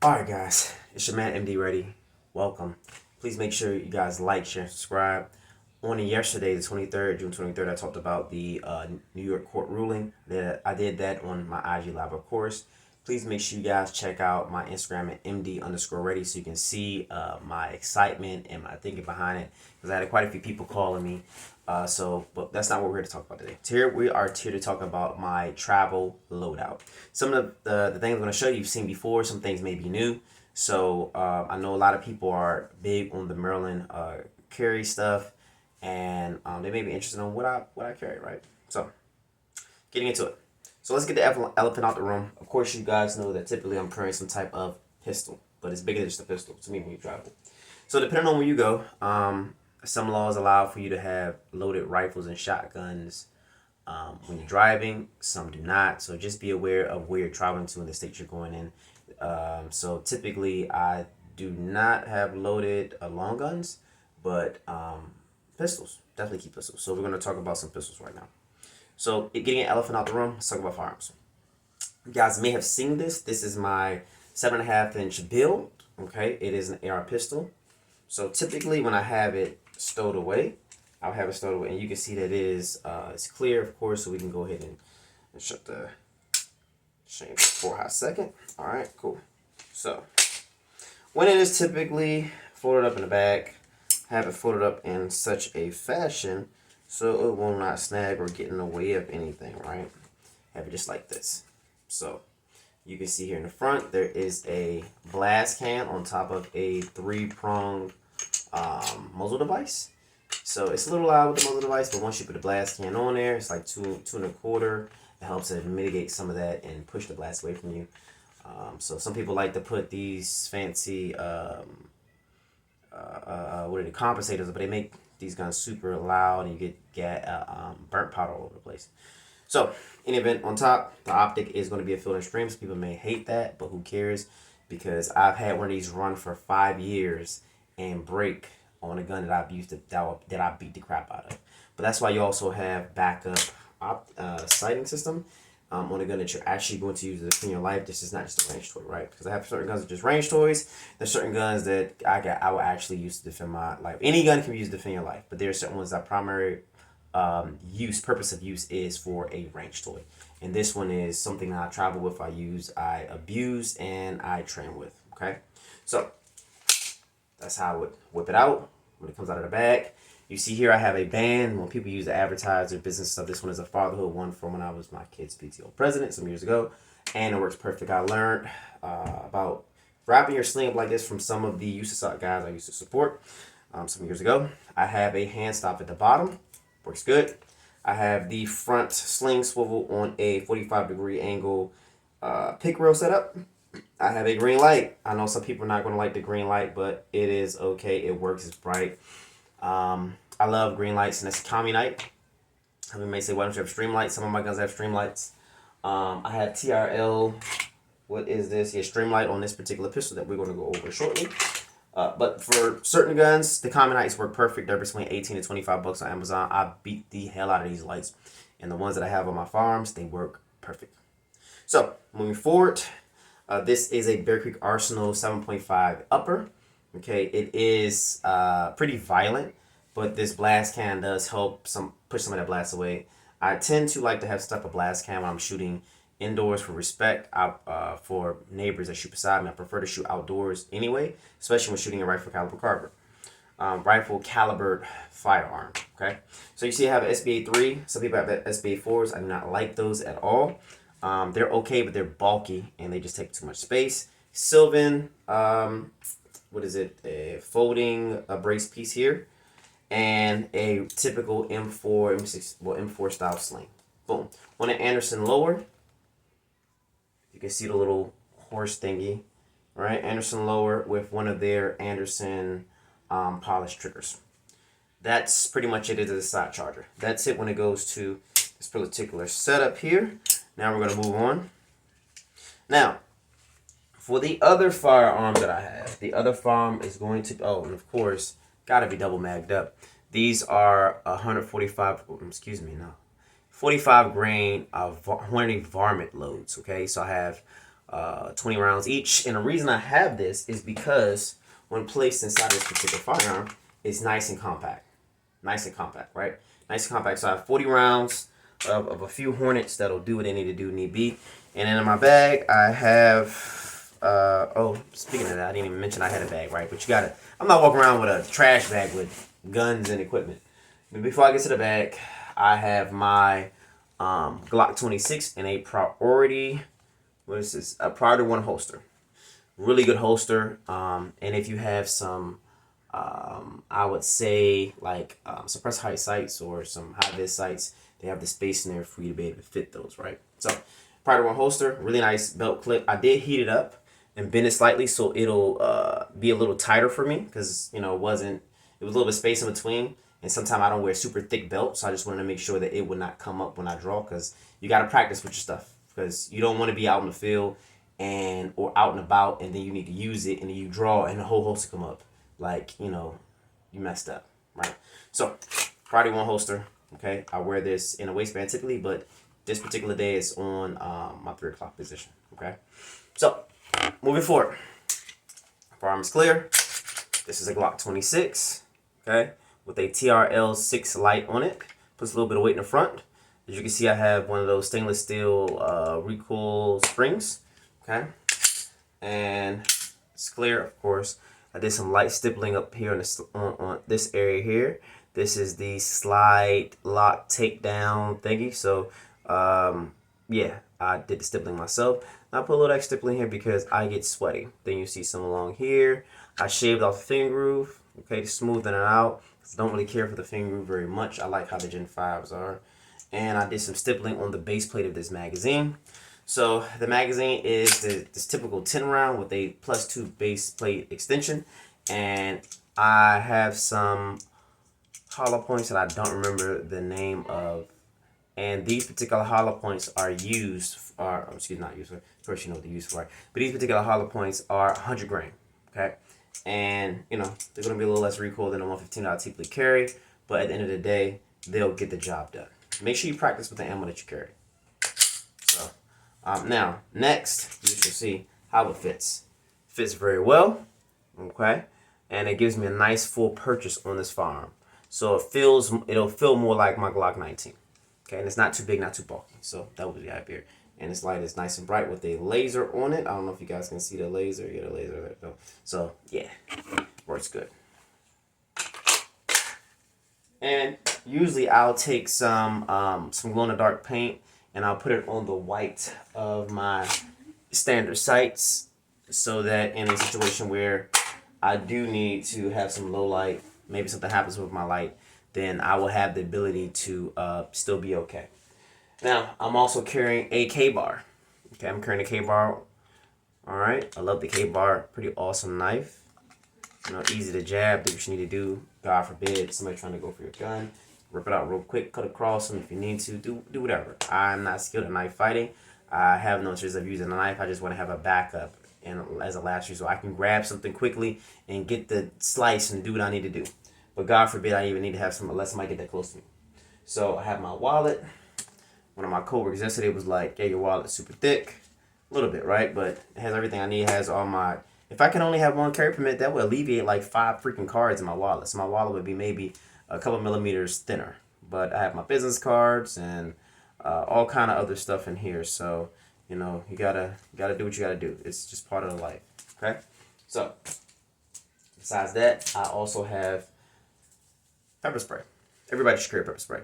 Alright guys, it's your man MD Ready. Welcome. Please make sure you guys like, share, and subscribe. On yesterday, the 23rd, June 23rd, I talked about the New York court ruling. That I did that on my IG Live, of course. Please make sure you guys check out my Instagram at MD_ready so you can see my excitement and my thinking behind it. Because I had quite a few people calling me. But that's not what we're here to talk about today. Here we are here to talk about my travel loadout. Some of the things I'm going to show you, you've seen before. Some things may be new. So I know a lot of people are big on the Maryland carry stuff, and they may be interested in what I carry, right? So getting into it. So let's get the elephant out the room. Of course, you guys know that typically I'm carrying some type of pistol, but it's bigger than just a pistol to me when you travel. So depending on where you go, some laws allow for you to have loaded rifles and shotguns when you're driving. Some do not. So just be aware of where you're traveling to and the state you're going in. So typically, I do not have loaded long guns, but pistols. Definitely keep pistols. So we're going to talk about some pistols right now. So getting an elephant out the room, let's talk about firearms. You guys may have seen this. This is my 7.5-inch build. Okay, it is an AR pistol. So typically when I have it stowed away, I'll have it stowed away, and you can see that it is it's clear, of course. So we can go ahead and shut the shame for a hot second. All right, cool. So when it is typically folded up in the back, have it folded up in such a fashion so it will not snag or get in the way of anything, right? Have it just like this. So you can see here in the front, there is a blast can on top of a 3-pronged muzzle device. So it's a little loud with the muzzle device, but once you put the blast can on there, it's like 2.25. It helps to mitigate some of that and push the blast away from you. So some people like to put these fancy what are the compensators, but they make these guns super loud and you get burnt powder all over the place. So in the event, on top, the optic is going to be a field and stream. Some people may hate that, but who cares? Because I've had one of these run for 5 years and break on a gun that I've used that I beat the crap out of. But that's why you also have backup sighting system on a gun that you're actually going to use to defend your life. This is not just a range toy, right? Because I have certain guns that are just range toys. There's certain guns that I will actually use to defend my life. Any gun can be used to defend your life, but there are certain ones that primary purpose of use is for a range toy. And this one is something that I travel with, I abuse, and I train with. Okay, so that's how I would whip it out when it comes out of the bag. You see here I have a band. When people use to advertise their business stuff, this one is a fatherhood one from when I was my kid's PTO president some years ago, and it works perfect. I learned about wrapping your sling up like this from some of the USASOC guys I used to support some years ago. I have a hand stop at the bottom. Works good. I have the front sling swivel on a 45-degree angle pick rail setup. I have a green light. I know some people are not going to like the green light, but it is okay. It works. It's bright. I love green lights, and it's a Kami night. Some may say, why don't you have stream lights? Some of my guns have stream lights. I have TRL. What is this? Yeah, stream light on this particular pistol that we're going to go over shortly. But for certain guns, the Common Nights work perfect. They're between 18 to 25 bucks on Amazon. I beat the hell out of these lights. And the ones that I have on my farms, they work perfect. So, moving forward, this is a Bear Creek Arsenal 7.5 upper. Okay, it is pretty violent, but this blast can does help push some of that blast away. I tend to like to have stuff a blast can when I'm shooting indoors for respect. For neighbors that shoot beside me, I prefer to shoot outdoors anyway, especially when shooting a rifle caliber firearm. Okay, so you see I have an SBA 3. Some people have SBA 4s. I do not like those at all. They're okay, but they're bulky and they just take too much space. Sylvan, what is it? A folding brace piece here, and a typical M4, M4 style sling. Boom. On an Anderson lower, you can see the little horse thingy, right? Anderson lower with one of their Anderson polished triggers. That's pretty much it as a side charger. That's it when it goes to this particular setup here. Now we're going to move on. Now, for the other firearm that I have, the other firearm is going to, oh, and of course, got to be double magged up. These are 145, excuse me, no, 45 grain of 180 varmint loads, okay? So I have 20 rounds each. And the reason I have this is because when placed inside this particular firearm, it's nice and compact. Nice and compact, right? Nice and compact. So I have 40 rounds of a few Hornets that'll do what they need to do, need be. And then in my bag, I have, oh, speaking of that, I didn't even mention I had a bag, right? But you gotta, I'm not walking around with a trash bag with guns and equipment. But before I get to the bag, I have my Glock 26 in a priority, what is this? A priority 1 holster. Really good holster. And if you have some, I would say like suppressed height sights or some high vis sights, they have the space in there for you to be able to fit those, right? So priority 1 holster, really nice belt clip. I did heat it up and bend it slightly so it'll be a little tighter for me because, you know, it was a little bit of space in between. And sometimes I don't wear super thick belts, so I just wanted to make sure that it would not come up when I draw, because you got to practice with your stuff, because you don't want to be out in the field or out and about, and then you need to use it, and then you draw, and the whole holster come up. Like, you know, you messed up, right? So, priority 1 holster, okay? I wear this in a waistband typically, but this particular day is on my 3 o'clock position, okay? So, moving forward. Firearm is clear. This is a Glock 26, okay? With a TRL 6 light on it. Puts a little bit of weight in the front. As you can see, I have one of those stainless steel recoil springs, okay? And it's clear, of course. I did some light stippling up here on this area here. This is the slide lock takedown thingy. So, yeah, I did the stippling myself. I put a little extra stippling here because I get sweaty. Then you see some along here. I shaved off the finger groove, okay, to smoothen it out. I don't really care for the finger groove very much. I like how the Gen 5s are. And I did some stippling on the base plate of this magazine. So the magazine is this typical 10 round with a +2 base plate extension. And I have some hollow points that I don't remember the name of. And these particular hollow points are used, not used for, first you know what they're used for. But these particular hollow points are 100 grain, okay? And, you know, they're going to be a little less recoil than the 115 I typically carry. But at the end of the day, they'll get the job done. Make sure you practice with the ammo that you carry. So, now, next, you should see how it fits. Fits very well, okay? And it gives me a nice full purchase on this firearm. So it'll feel more like my Glock 19. Okay, and it's not too big, not too bulky. So that would be up here. And this light is nice and bright with a laser on it. I don't know if you guys can see the laser. Yeah, the laser. So yeah, works good. And usually I'll take some glow-in-the-dark paint and I'll put it on the white of my standard sights, so that in a situation where I do need to have some low light, maybe something happens with my light, then I will have the ability to still be okay. Now, I'm also carrying a K-bar. Okay, I'm carrying a K-bar. All right, I love the K-bar. Pretty awesome knife. You know, easy to jab. Do what you need to do. God forbid somebody trying to go for your gun. Rip it out real quick. Cut across them if you need to. Do whatever. I'm not skilled at knife fighting. I have no interest of using a knife. I just want to have a backup and as a last resort, so I can grab something quickly and get the slice and do what I need to do. But God forbid I even need to have some, let somebody get that close to me. So I have my wallet. One of my coworkers yesterday was like, "Yeah, your wallet's super thick." A little bit, right? But it has everything I need. It has all my... If I can only have one carry permit, that would alleviate like 5 freaking cards in my wallet. So my wallet would be maybe a couple millimeters thinner. But I have my business cards and all kind of other stuff in here. So, you know, you gotta do what you gotta do. It's just part of the life. Okay? So, besides that, I also have pepper spray. Everybody should carry pepper spray.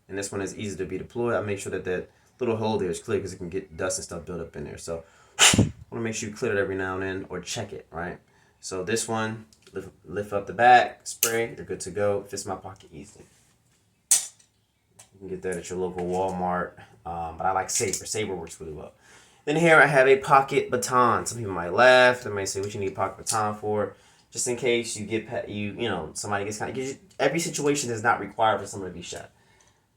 And this one is easy to be deployed. I make sure that that little hole there is clear because it can get dust and stuff built up in there. So I want to make sure you clear it every now and then or check it, right? So this one, lift up the back, spray, you're good to go. It fits in my pocket easily. You can get that at your local Walmart. But I like Saber. Saber works really well. Then here I have a pocket baton. Some people might laugh. They might say, "What you need a pocket baton for?" Just in case you get, you know, somebody gets kind of... Every situation does not require for someone to be shot.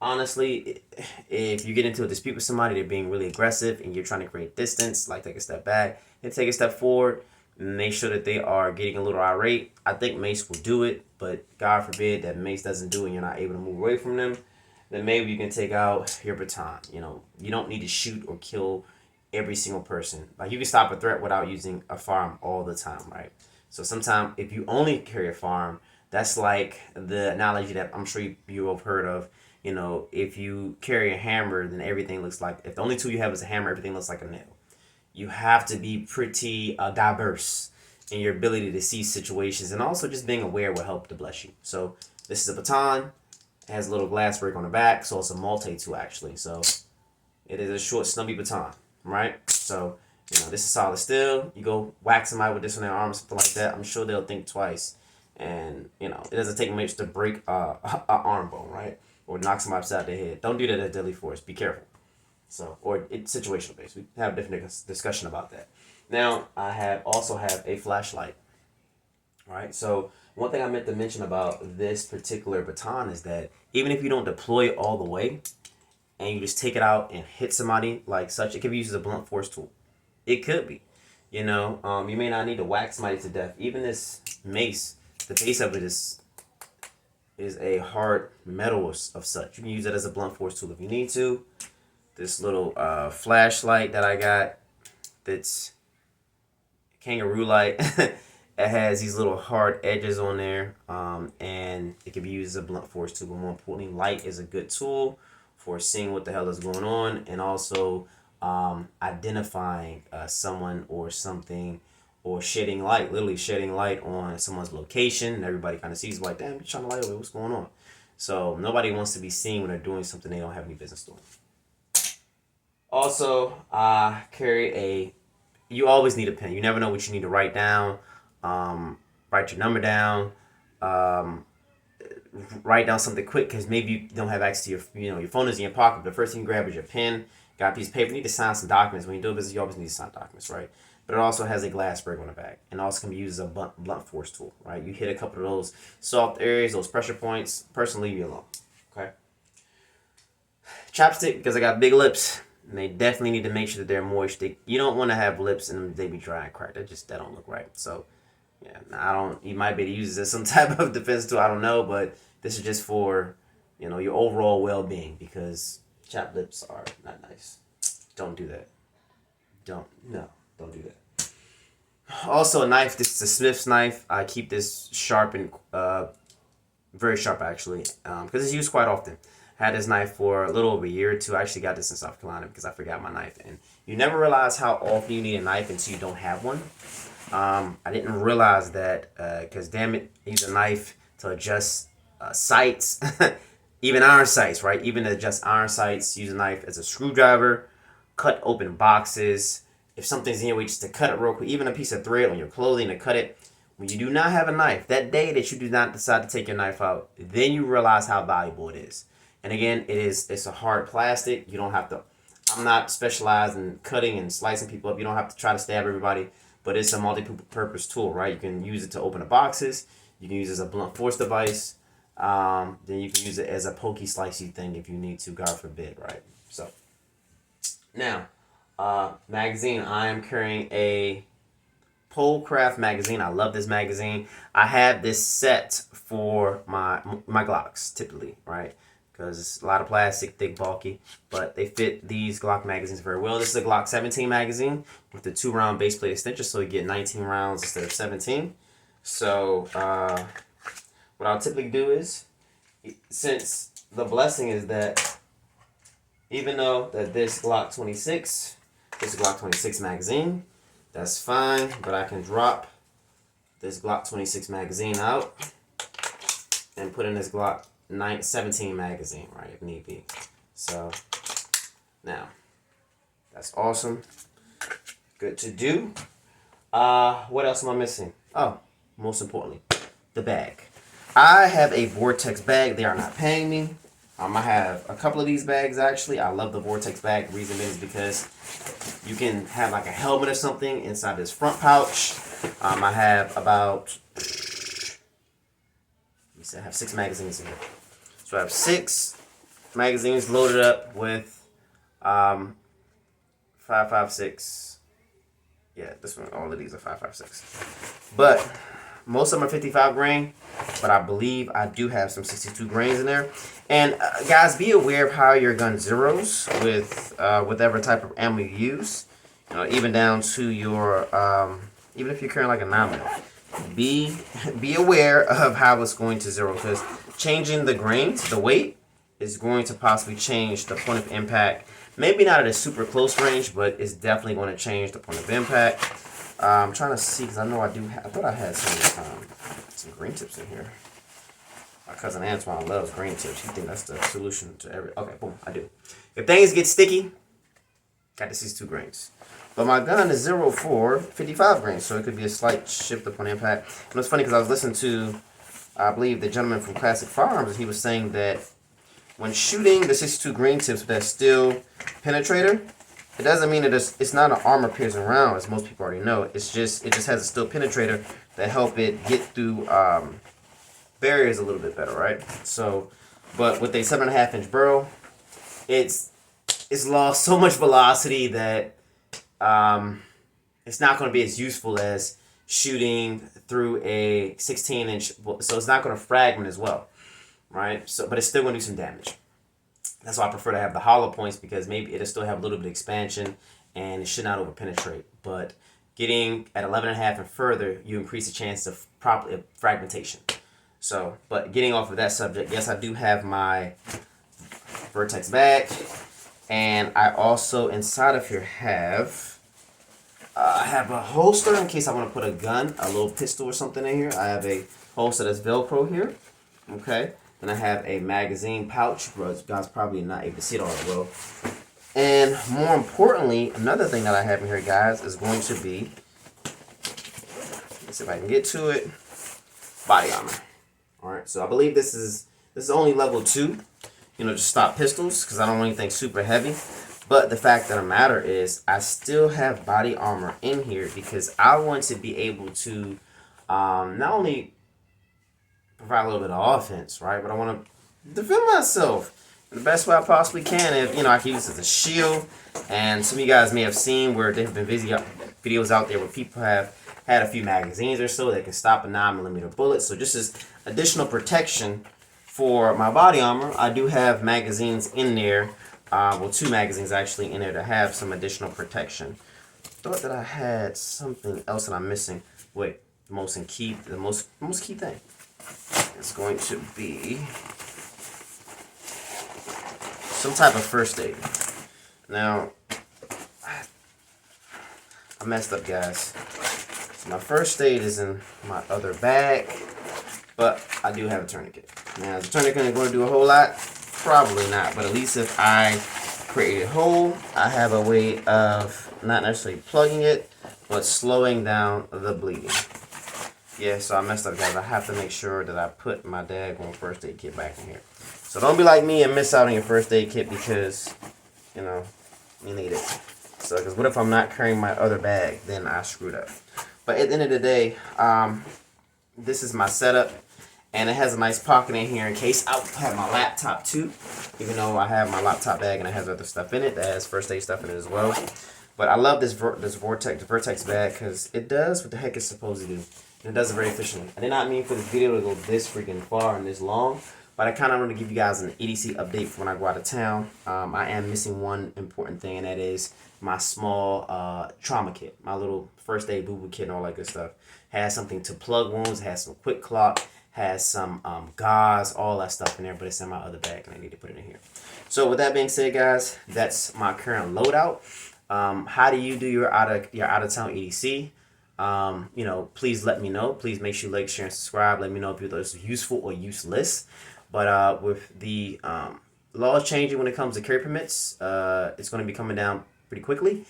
Honestly, if you get into a dispute with somebody, they're being really aggressive and you're trying to create distance, like take a step back and take a step forward, make sure that they are getting a little irate. I think mace will do it, but God forbid that mace doesn't do it and you're not able to move away from them, then maybe you can take out your baton. You know, you don't need to shoot or kill every single person. Like you can stop a threat without using a firearm all the time, right? So sometimes if you only carry a firearm, that's like the analogy that I'm sure you have heard of. You know, if you carry a hammer, then everything looks like, if the only tool you have is a hammer, everything looks like a nail. You have to be pretty diverse in your ability to see situations, and also just being aware will help to bless you. So this is a baton. It has a little glass break on the back, so it's a multi-tool actually. So it is a short, snubby baton, right? So, you know, this is solid steel. You go whack somebody with this on their arm, something like that, I'm sure they'll think twice. And, you know, it doesn't take much to break a arm bone, right? Or knock somebody upside their head. Don't do that at deadly force. Be careful. So, or it's situational based. We have a different discussion about that. Now, I also have a flashlight, right? So, one thing I meant to mention about this particular baton is that even if you don't deploy it all the way, and you just take it out and hit somebody like such, it could be used as a blunt force tool. It could be. You know, you may not need to whack somebody to death. Even this mace, the base of it is a hard metal of such. You can use it as a blunt force tool if you need to. This little flashlight that I got, that's kangaroo light. It has these little hard edges on there, and it can be used as a blunt force tool. But more importantly, light is a good tool for seeing what the hell is going on, and also identifying someone or something, or shedding light, literally shedding light on someone's location, and everybody kind of sees like, damn, you're trying to light away, what's going on? So nobody wants to be seen when they're doing something they don't have any business doing. Also, you always need a pen. You never know what you need to write down. Write your number down. Um, Write down something quick, because maybe you don't have access to your phone is in your pocket. But the first thing you grab is your pen. Got a piece of paper. You need to sign some documents. When you do business, you always need to sign documents, right? But it also has a glass break on the back, and also can be used as a blunt force tool, right? You hit a couple of those soft areas, those pressure points. Personally, leave you alone. Okay. Chapstick, because I got big lips. And they definitely need to make sure that they're moist. You don't want to have lips and they be dry and cracked. That don't look right. So, yeah, I don't. You might be able to use this as some type of defense tool. I don't know, but this is just for, your overall well-being, because chapped lips are not nice. Don't do that. Don't do that. Also, a knife. This is a Smith's knife. I keep this sharp and very sharp actually, because it's used quite often. Had this knife for a little over a year or two. I actually got this in South Carolina because I forgot my knife. And you never realize how often you need a knife until you don't have one. I didn't realize that because, damn it, I use a knife to adjust sights, even iron sights, right? Even to adjust iron sights, use a knife as a screwdriver, cut open boxes. If something's in your way, just to cut it real quick. Even a piece of thread on your clothing to cut it. When you do not have a knife, that day that you do not decide to take your knife out, then you realize how valuable it is. And again, it's a hard plastic. You don't have to, I'm not specialized in cutting and slicing people up. You don't have to try to stab everybody, but it's a multi-purpose tool, right? You can use it to open the boxes. You can use it as a blunt force device. Then you can use it as a pokey slicey thing if you need to, God forbid, right? So, now, magazine. I am carrying a Polecraft magazine. I love this magazine. I have this set for my Glocks, typically, right? Because it's a lot of plastic, thick, bulky, but they fit these Glock magazines very well. This is a Glock 17 magazine with the 2-round base plate extension, so you get 19 rounds instead of 17. So what I'll typically do is, since the blessing is that even though that this Glock 26, this is a Glock 26 magazine, that's fine, but I can drop this Glock 26 magazine out and put in this Glock 17 magazine, right, if need be. So, now, that's awesome. Good to do. What else am I missing? Oh, most importantly, the bag. I have a Vortex bag. They are not paying me. I have a couple of these bags, actually. I love the Vortex bag. The reason is because you can have like a helmet or something inside this front pouch. I have about, I have 6 magazines in here. So I have 6 magazines loaded up with 5.56. Yeah, this one, all of these are 5.56. But most of them are 55 grain, but I believe I do have some 62 grains in there. And guys, be aware of how your gun zeroes with whatever type of ammo you use. even down to your, even if you're carrying like a 9mm, be aware of how it's going to zero, because changing the grains, the weight, is going to possibly change the point of impact. Maybe not at a super close range, but it's definitely going to change the point of impact. I'm trying to see, because I know I thought I had some green tips in here. My cousin Antoine loves green tips. He thinks that's the solution to every. Okay, boom, I do. If things get sticky, got to see 2 grains. But my gun is 0.455 grains, so it could be a slight shift upon impact. And it's funny because I was listening to, I believe, the gentleman from Classic Firearms, and he was saying that when shooting the 62 grain tips with that steel penetrator, it doesn't mean that it's not an armor piercing round, as most people already know. It just has a steel penetrator that help it get through barriers a little bit better, right? So, but with a 7.5-inch barrel, it's lost so much velocity that it's not going to be as useful as shooting through a 16-inch. So it's not going to fragment as well, right? So, but it's still going to do some damage. That's why I prefer to have the hollow points, because maybe it'll still have a little bit of expansion and it should not over penetrate. But getting at 11.5 and further, you increase the chance of proper fragmentation. So, but getting off of that subject, yes, I do have my Vertex bag, and I also inside of here have I have a holster in case I want to put a gun, a little pistol or something in here. I have a holster that's Velcro here. Okay. Then I have a magazine pouch. Bro, you guys probably not able to see it all that well. And more importantly, another thing that I have in here, guys, is going to be, let's see if I can get to it, body armor. All right. So I believe this is only level 2. Just stock pistols, because I don't want anything super heavy. But the fact of the matter is, I still have body armor in here because I want to be able to not only provide a little bit of offense, right, but I want to defend myself in the best way I possibly can. If I can use it as a shield. And some of you guys may have seen where there have been videos out there where people have had a few magazines or so that can stop a 9mm bullet. So just as additional protection for my body armor, I do have magazines in there. 2 magazines actually in there to have some additional protection. Thought that I had something else that I'm missing. Wait, the most key thing is going to be some type of first aid. Now, I messed up, guys. So my first aid is in my other bag, but I do have a tourniquet. Now, is the tourniquet going to do a whole lot? Probably not, but at least if I create a hole, I have a way of not necessarily plugging it, but slowing down the bleeding. Yeah, so I messed up, guys. I have to make sure that I put my daggone first aid kit back in here. So don't be like me and miss out on your first aid kit because, you need it. So, because what if I'm not carrying my other bag? Then I screwed up. But at the end of the day, this is my setup. And it has a nice pocket in here in case I have my laptop too. Even though I have my laptop bag and it has other stuff in it that has first aid stuff in it as well. But I love this Vertex bag because it does what the heck it's supposed to do. And it does it very efficiently. I did not mean for this video to go this freaking far and this long. But I kind of want to give you guys an EDC update for when I go out of town. I am missing one important thing, and that is my small trauma kit. My little first aid boo-boo kit and all that good stuff. Has something to plug wounds, has some quick clock, has some gauze, all that stuff in there, but it's in my other bag and I need to put it in here. So with that being said, guys, that's my current loadout. How do you do your out of town EDC? Please let me know. Please make sure you like, share, and subscribe. Let me know if you thought this was useful or useless. But with the laws changing when it comes to carry permits, it's going to be coming down pretty quickly.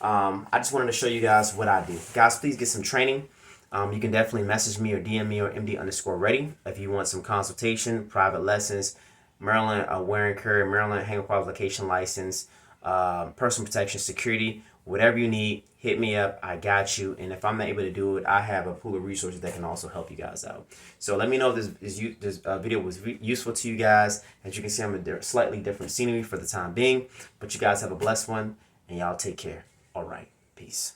I just wanted to show you guys what I do. Guys, please get some training. You can definitely message me or DM me or MD_ready if you want some consultation, private lessons, Maryland wear and carry, Maryland hanger qualification license, personal protection, security, whatever you need, hit me up. I got you. And if I'm not able to do it, I have a pool of resources that can also help you guys out. So let me know if this video was useful to you guys. As you can see, I'm in a slightly different scenery for the time being. But you guys have a blessed one, and y'all take care. All right. Peace.